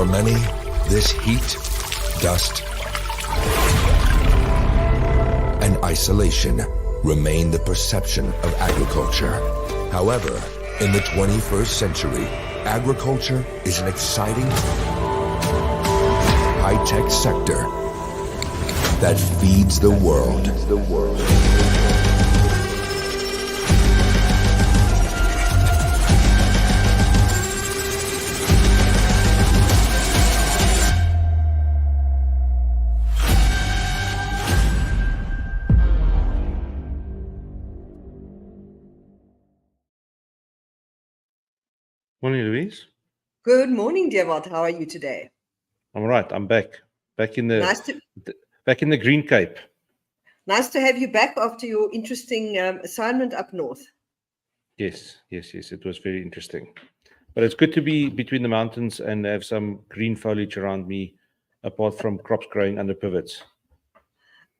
For many, this heat, dust, and isolation remain the perception of agriculture. However, in the 21st century, agriculture is an exciting, high-tech sector that feeds the world. Morning, Louise. Good morning, dear Botha. How are you today? I'm right. I'm back in Nice the Green Cape. Nice to have you back after your interesting assignment up north. Yes. It was very interesting. But it's good to be between the mountains and have some green foliage around me, apart from crops growing under pivots.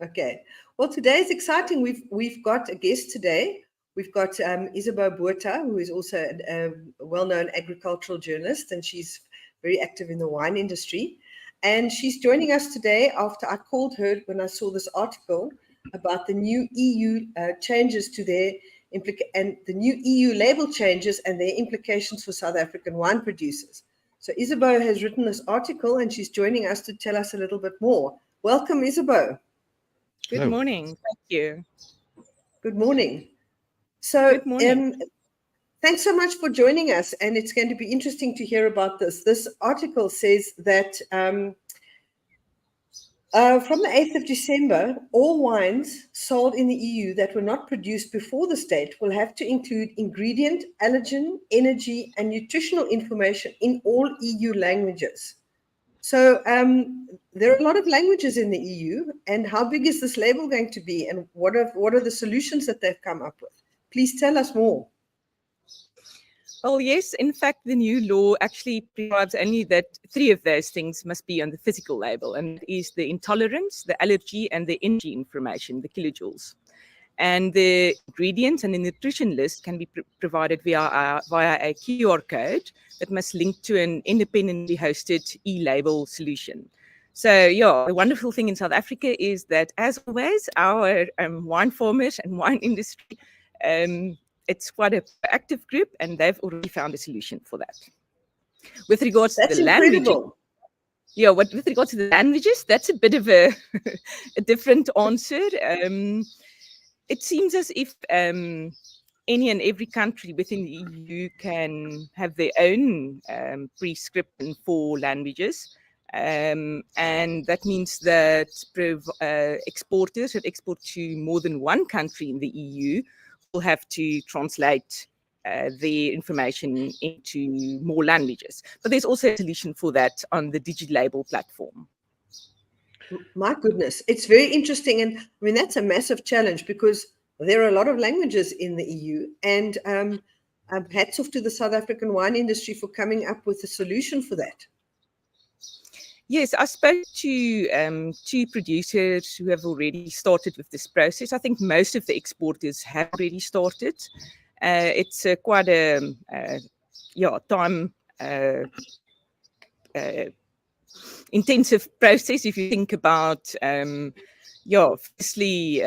Okay. Well, today is exciting. We've got a guest today. We've got Isabeau Botha, who is also a well-known agricultural journalist, and she's very active in the wine industry. And she's joining us today after I called her when I saw this article about the new EU changes to their and the new EU label changes and their implications for South African wine producers. So Isabeau has written this article, and she's joining us to tell us a little bit more. Welcome, Isabeau. Good morning. Thank you. Good morning. So, thanks so much for joining us, and it's going to be interesting to hear about this. This article says that from the 8th of December, all wines sold in the EU that were not produced before this date will have to include ingredient, allergen, energy, and nutritional information in all EU languages. So there are a lot of languages in the EU, and how big is this label going to be, and what are the solutions that they've come up with? Please tell us more. Well, yes, in fact, the new law actually prescribes only that 3 of those things must be on the physical label, and that is the intolerance, the allergy, and the energy information, the kilojoules. And the ingredients and the nutrition list can be provided via a QR code that must link to an independently hosted e-label solution. So, yeah, the wonderful thing in South Africa is that, as always, our wine farmers and wine industry, it's quite a active group, and they've already found a solution for that. With regards to the languages, with regards to the languages, that's a bit of a different answer. It seems as if any and every country within the EU can have their own prescription for languages. And that means that exporters that export to more than one country in the EU will have to translate the information into more languages. But there's also a solution for that on the DigiLabel platform. My goodness, it's very interesting. And I mean, that's a massive challenge because there are a lot of languages in the EU. And hats off to the South African wine industry for coming up with a solution for that. Yes, I spoke to 2 producers who have already started with this process. I think most of the exporters have already started. It's quite a time intensive process if you think about firstly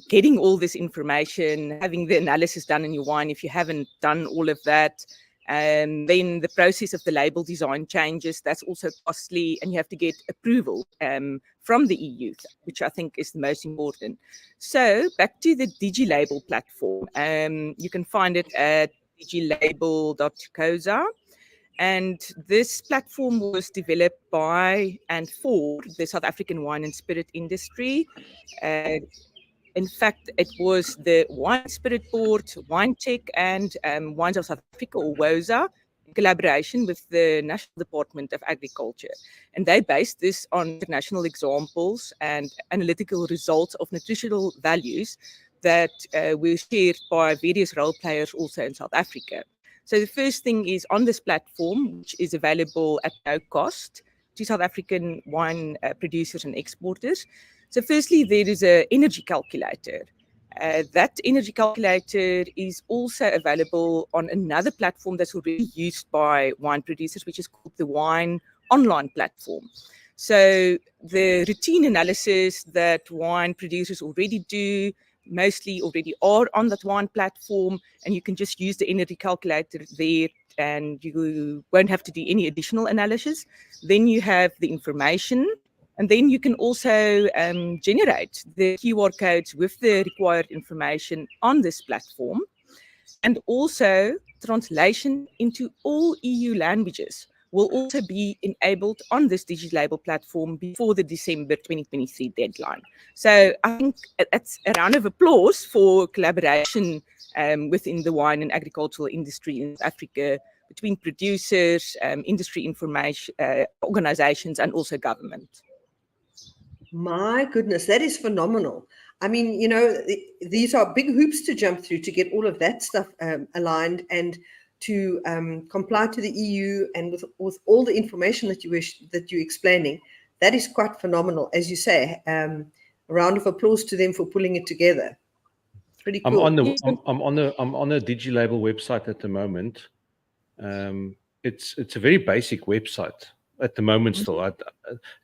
getting all this information, having the analysis done in your wine if you haven't done all of that. And then the process of the label design changes, that's also costly, and you have to get approval from the EU, which I think is the most important. So back to the DigiLabel platform. You can find it at digilabel.co.za. And this platform was developed by and for the South African wine and spirit industry. In fact, it was the Wine Spirit Board, WineCheck, and Wines of South Africa, or WOSA, in collaboration with the National Department of Agriculture. And they based this on international examples and analytical results of nutritional values that were shared by various role players also in South Africa. So the first thing is on this platform, which is available at no cost to South African wine producers and exporters. So firstly, there is an energy calculator. That energy calculator is also available on another platform that's already used by wine producers, which is called the Wine online platform. So the routine analysis that wine producers already do mostly already are on that wine platform, and you can just use the energy calculator there and you won't have to do any additional analysis. Then you have the information, and then you can also generate the QR codes with the required information on this platform, and also translation into all EU languages will also be enabled on this DigiLabel platform before the December 2023 deadline. So I think it's a round of applause for collaboration within the wine and agricultural industry in South Africa between producers, industry information organizations, and also government. My goodness, that is phenomenal. I mean, you know, these are big hoops to jump through to get all of that stuff aligned and to comply to the EU, and with all the information that you're explaining. That is quite phenomenal, as you say. A round of applause to them for pulling it together. Pretty cool. I'm on the DigiLabel website at the moment. It's a very basic website at the moment still. It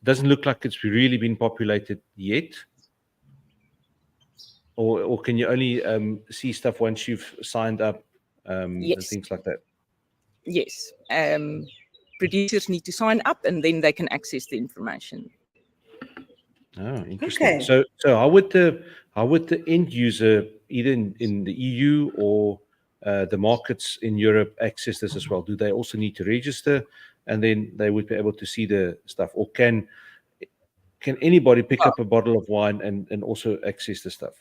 doesn't look like it's really been populated yet. Or can you only see stuff once you've signed up and things like that? Yes. Producers need to sign up and then they can access the information. Oh, interesting. Okay. So how would the end user, either in the EU or the markets in Europe, access this as well? Do they also need to register, and then they would be able to see the stuff, or can anybody pick up a bottle of wine and also access the stuff?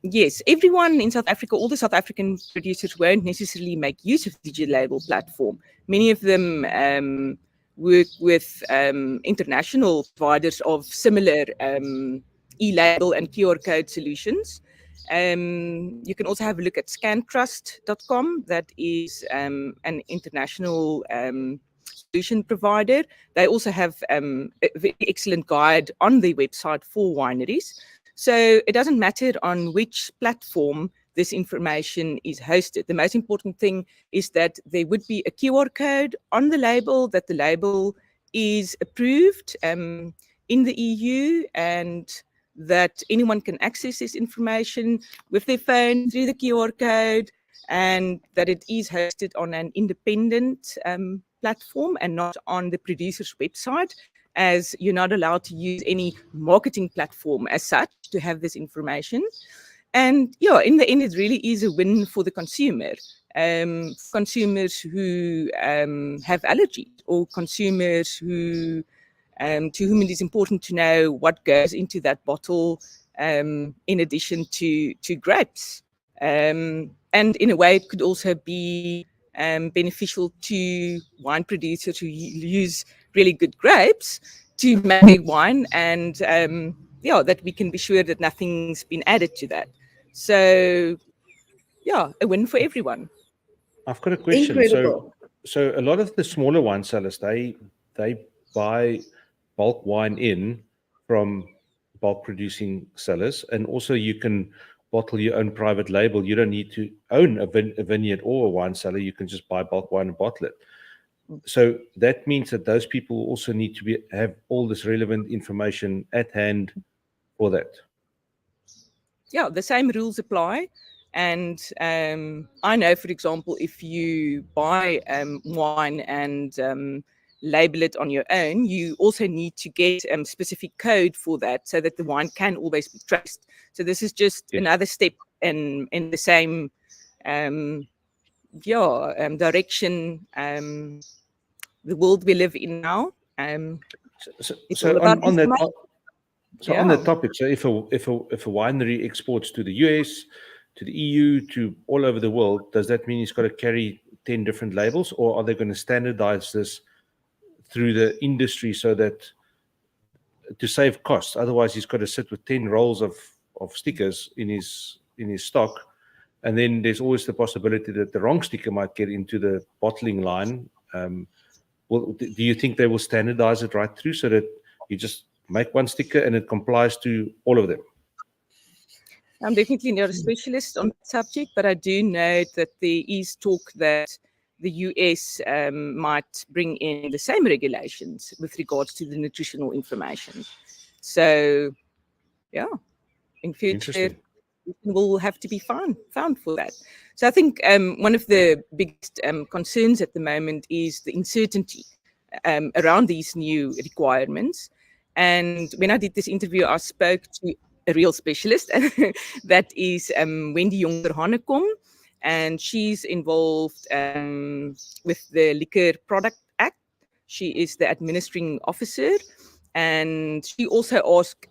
Yes, everyone in South Africa, all the South African producers won't necessarily make use of the DigiLabel platform. Many of them work with international providers of similar e-label and QR code solutions. You can also have a look at scantrust.com. That is an international solution provider. They also have a very excellent guide on their website for wineries. So it doesn't matter on which platform this information is hosted. The most important thing is that there would be a QR code on the label, that the label is approved in the EU, and that anyone can access this information with their phone through the QR code, and that it is hosted on an independent platform and not on the producer's website, as you're not allowed to use any marketing platform as such to have this information. And yeah, in the end, it really is a win for the consumer. Consumers who have allergies, or consumers who to whom it is important to know what goes into that bottle, in addition to grapes. And in a way, it could also be beneficial to wine producers who use really good grapes to make their wine, and that we can be sure that nothing's been added to that. So a win for everyone. I've got a question. Incredible. So a lot of the smaller wine sellers, they buy bulk wine in from bulk producing sellers, and also you can bottle your own private label. You don't need to own a vineyard or a wine cellar. You can just buy bulk wine and bottle it. So that means that those people also need to have all this relevant information at hand for that. Yeah, the same rules apply. And I know, for example, if you buy wine and label it on your own, you also need to get a specific code for that, so that the wine can always be traced. So this is just another step in the same direction. The world we live in now. So on that topic, so if a winery exports to the US, to the EU, to all over the world, does that mean he's got to carry 10 different labels, or are they going to standardize this through the industry so that to save costs? Otherwise, he's got to sit with 10 rolls of stickers in his stock, and then there's always the possibility that the wrong sticker might get into the bottling line. Do you think they will standardize it right through so that you just make one sticker and it complies to all of them? I'm definitely not a specialist on the subject, but I do know that there is talk that the US might bring in the same regulations with regards to the nutritional information. So, yeah, in future, will have to be found for that. So I think one of the biggest concerns at the moment is the uncertainty around these new requirements. And when I did this interview, I spoke to a real specialist, that is Wendy Jonker-Hanekom, and she's involved with the Liquor Product Act. She is the administering officer. And she also asked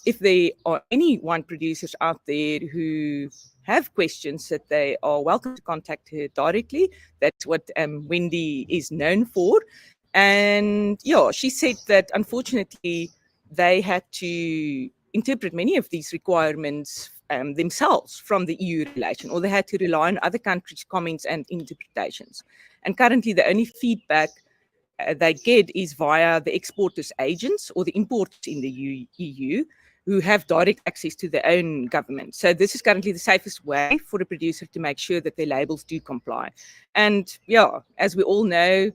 if there are any wine producers out there who have questions, that they are welcome to contact her directly. That's what Wendy is known for. And yeah, she said that unfortunately they had to interpret many of these requirements themselves from the EU regulation, or they had to rely on other countries' comments and interpretations. And currently the only feedback they get is via the exporters' agents or the importers in the EU who have direct access to their own government. So this is currently the safest way for a producer to make sure that their labels do comply. And yeah, as we all know,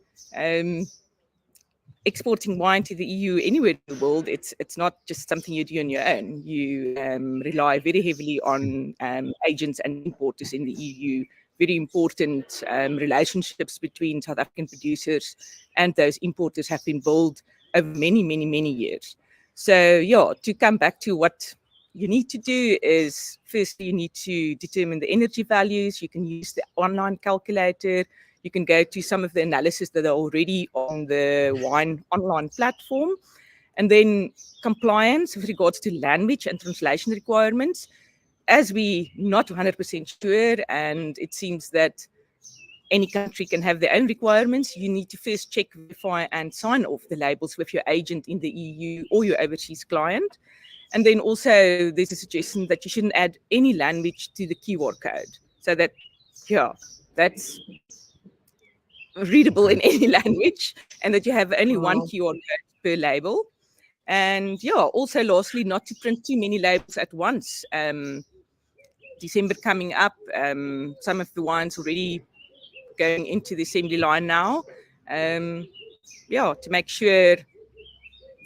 exporting wine to the EU anywhere in the world, it's not just something you do on your own. You rely very heavily on agents and importers in the EU. Very important relationships between South African producers and those importers have been built over many, many, many years. So yeah, to come back to what you need to do is, firstly, you need to determine the energy values. You can use the online calculator. You can go to some of the analysis that are already on the wine online platform. And then compliance with regards to language and translation requirements. As we're not 100% sure, and it seems that any country can have their own requirements, you need to first check, verify, and sign off the labels with your agent in the EU or your overseas client. And then also there's a suggestion that you shouldn't add any language to the QR code, so that, yeah, that's readable in any language, and that you have only one QR code per label. And yeah, also lastly, not to print too many labels at once. December coming up, some of the wines already going into the assembly line now. Yeah, to make sure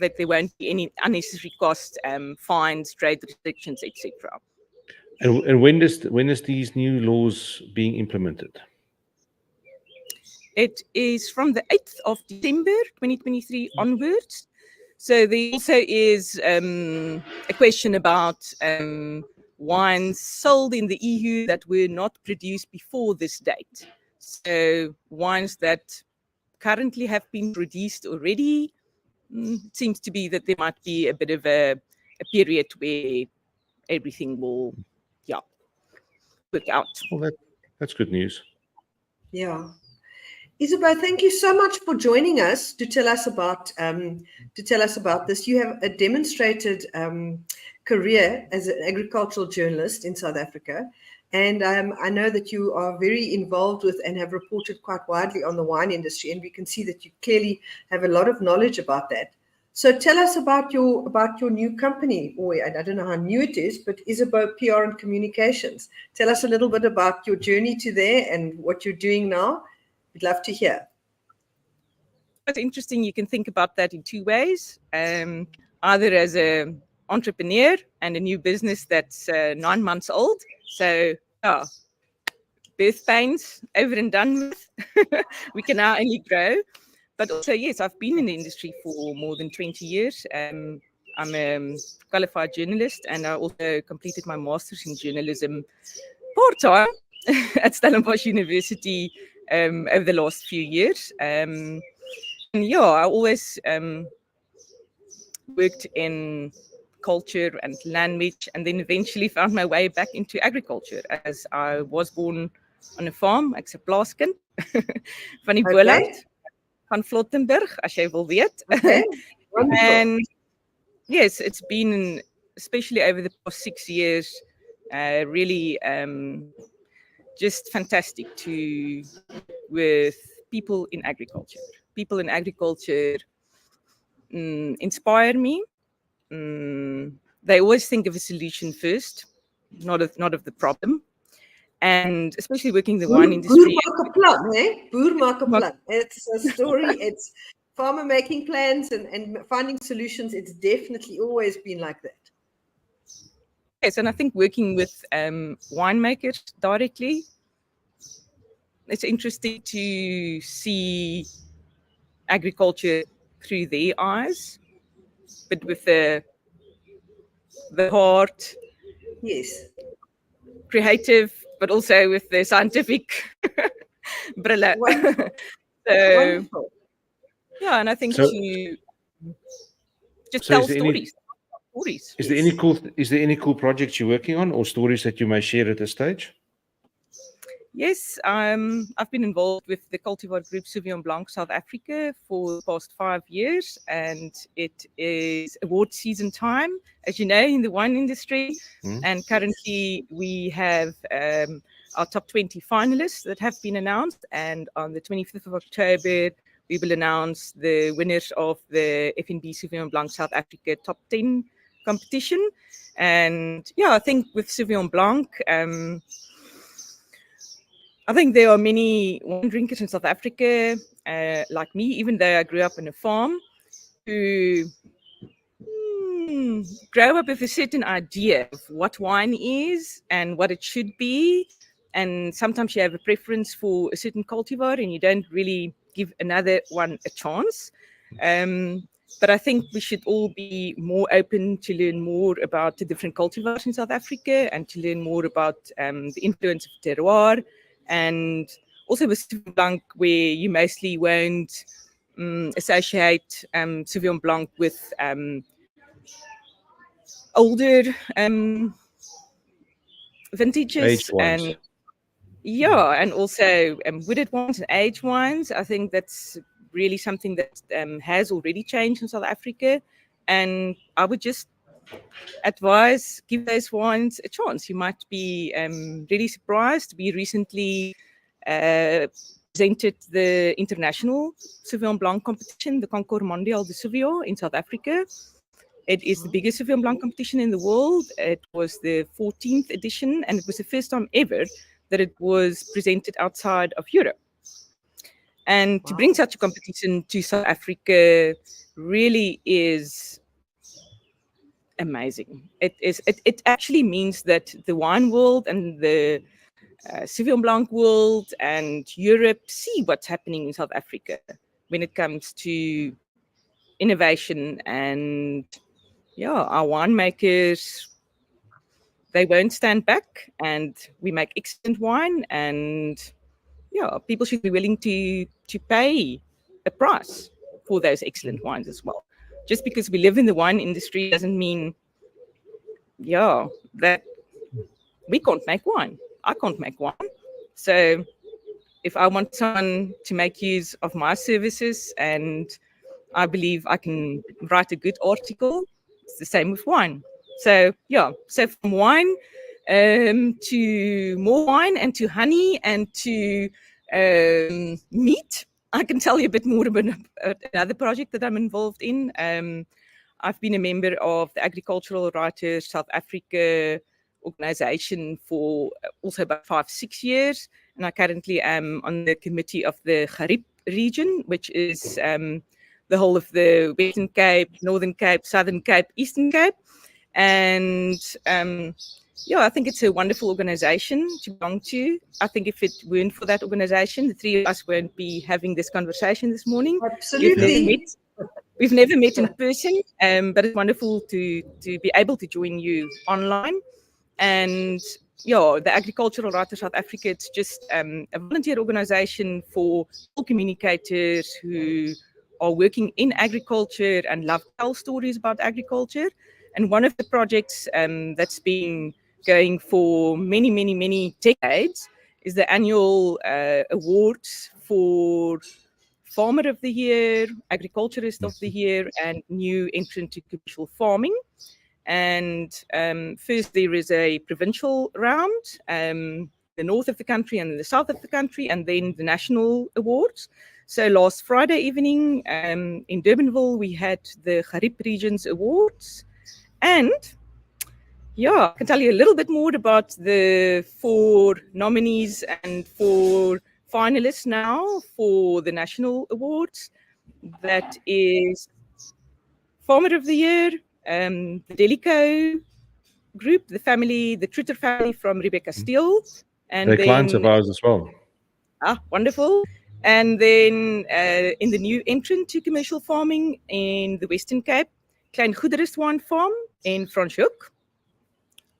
that there won't be any unnecessary costs, fines, trade restrictions, etc. And when is these new laws being implemented? It is from the 8th of December 2023 onwards. So there also is a question about wines sold in the EU that were not produced before this date. So wines that currently have been produced already, it seems to be that there might be a bit of a period where everything will, yeah, work out. Well, that's good news. Yeah. Isabeau, thank you so much for joining us to tell us about this. You have a demonstrated career as an agricultural journalist in South Africa, and I know that you are very involved with and have reported quite widely on the wine industry, and we can see that you clearly have a lot of knowledge about that. So tell us about your new company, or I don't know how new it is, but Isabeau PR and Communications. Tell us a little bit about your journey to there and what you're doing now. We'd love to hear. It's interesting. You can think about that in two ways. Either as an entrepreneur and a new business that's 9 months old. So, yeah, birth pains over and done with. We can now only grow. But also, yes, I've been in the industry for more than 20 years. I'm a qualified journalist, and I also completed my master's in journalism part-time at Stellenbosch University over the last few years. And yeah, I always worked in culture and language, and then eventually found my way back into agriculture, as I was born on a farm. Ek's 'n plaaskind van die Boland, van Flottenburg, as jy wil weet. Okay. And yes, it's been, especially over the past 6 years, really just fantastic to with people in agriculture. People in agriculture inspire me. They always think of a solution first, not of the problem. and especially working in the wine industry. Boer maak 'n plan, eh? Boer maak 'n plan. It's a story. It's farmer making plans and finding solutions. It's definitely always been like that. Yes, and I think working with winemakers directly, it's interesting to see agriculture through their eyes, but with the heart, Yes. creative, but also with the scientific brille. Wonderful. So Wonderful. yeah, and I think So- to just So tell is there any- stories. Stories. Is there any cool projects you're working on or stories that you may share at this stage? Yes, I've been involved with the cultivar group Sauvignon Blanc South Africa for the past 5 years, and it is award season time, as you know, in the wine industry. And currently we have our top 20 finalists that have been announced, and on the 25th of October we will announce the winners of the FNB Sauvignon Blanc South Africa top 10 competition. And yeah, I think with Sauvignon Blanc, I think there are many wine drinkers in South Africa, like me, even though I grew up in a farm, who grow up with a certain idea of what wine is and what it should be. And sometimes you have a preference for a certain cultivar and you don't really give another one a chance. But I think we should all be more open to learn more about the different cultivars in South Africa and to learn more about the influence of terroir. And also with Sauvignon Blanc, where you mostly won't associate Sauvignon Blanc with older vintages Aged wines. and and also wooded wines and aged wines. I think that's really something that has already changed in South Africa, and I would just advise give those wines a chance. You might be really surprised. We recently presented the international Sauvignon Blanc competition, the Concours Mondial de Sauvignon in South Africa. It is the biggest Sauvignon Blanc competition in the world. It was the 14th edition, and it was the first time ever that it was presented outside of Europe. And to bring such a competition to South Africa really is amazing. It actually means that the wine world and the Sauvignon Blanc world and Europe see what's happening in South Africa when it comes to innovation. And our winemakers, they won't stand back, and we make excellent wine, and people should be willing to pay a price for those excellent wines as well. Just because we live in the wine industry doesn't mean that we can't make wine. I can't make wine. So if I want someone to make use of my services and I believe I can write a good article, it's the same with wine. So so from wine to more wine and to honey and to meat, I can tell you a bit more about another project that I'm involved in. I've been a member of the Agricultural Writers South Africa organization for also about 5-6 years, and I currently am on the committee of the Garib region, which is the whole of the Western Cape, Northern Cape, Southern Cape, Eastern Cape. And I think it's a wonderful organization to belong to. I think if it weren't for that organization, the three of us won't be having this conversation this morning. Absolutely. We've never met in person, but it's wonderful to be able to join you online. And the Agricultural Writers South Africa, it's just a volunteer organization for all communicators who are working in agriculture and love to tell stories about agriculture. And one of the projects that's been going for many, many, many decades is the annual awards for Farmer of the Year, Agriculturist of the Year, and New Entrant to Commercial Farming. And first there is a provincial round, the north of the country and the south of the country, and then the national awards. So last Friday evening in Durbanville, we had the Garib Regions Awards. And Yeah, I can tell you a little bit more about the 4 nominees and 4 finalists now for the national awards. That is Farmer of the Year, the Delico group, the Trutter family from Rebecca Steele. And they're clients of ours as well. Wonderful. And then in the new entrant to commercial farming in the Western Cape, Klein Goederust Wine Farm in Franschhoek.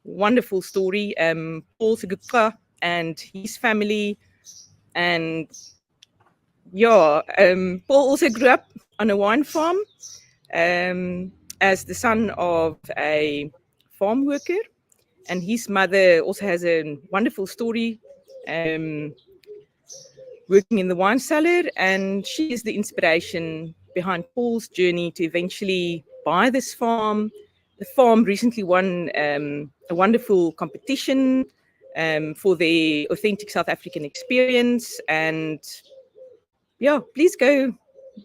Wonderful story. Paul Segupka and his family. And yeah, Paul also grew up on a wine farm as the son of a farm worker. And his mother also has a wonderful story working in the wine cellar. And she is the inspiration behind Paul's journey to eventually buy this farm. The farm recently won a wonderful competition for the authentic South African experience. And yeah, please go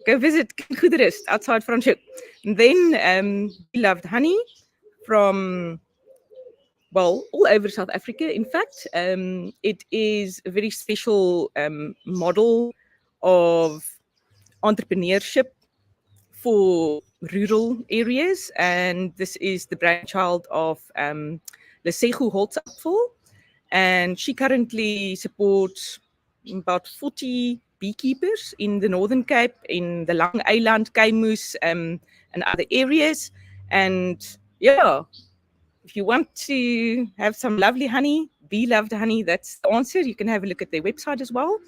visit Goederust outside Franschhoek. And then Beloved Honey from, well, all over South Africa. In fact, it is a very special model of entrepreneurship for rural areas. And this is the brainchild of Lesego Holtzapfel. And she currently supports about 40 beekeepers in the Northern Cape, in the Lang Eiland, Keimus, and other areas. And yeah, if you want to have some lovely honey, Beloved Honey, that's the answer. You can have a look at their website as well.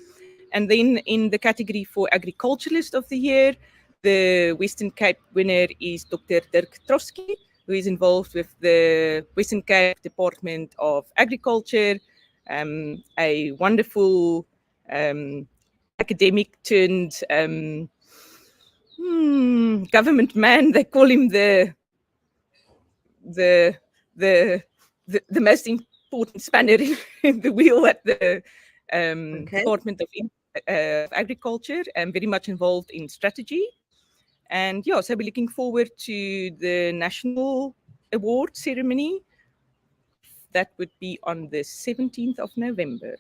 And then in the category for Agriculturalist of the Year, the Western Cape winner is Dr. Dirk Trotsky, who is involved with the Western Cape Department of Agriculture, a wonderful academic turned government man. They call him the most important spanner in the wheel at the Department of Agriculture, and very much involved in strategy. And yeah, so we're looking forward to the national award ceremony. That would be on the 17th of November.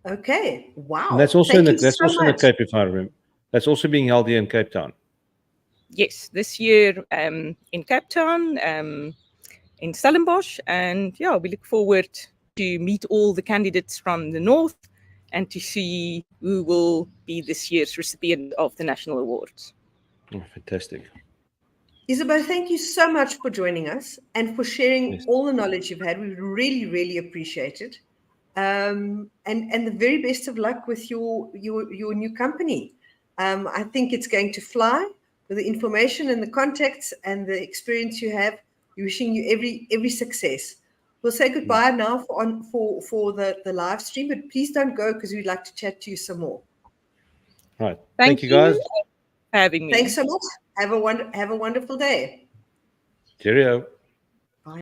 Okay, wow. And that's also in the Cape, if I remember. That's also being held here in Cape Town. Yes, this year in Cape Town, in Stellenbosch. And yeah, we look forward to meet all the candidates from the north and to see who will be this year's recipient of the national awards. Oh, fantastic. Isabeau, thank you so much for joining us and for sharing all the knowledge you've had. We really, really appreciate it. And the very best of luck with your new company. I think it's going to fly with the information and the contacts and the experience you have. We're wishing you every success. We'll say goodbye now for the live stream, but please don't go because we'd like to chat to you some more. Right. Thank you guys for having me. Thanks so much. Have a wonderful day. Cheerio.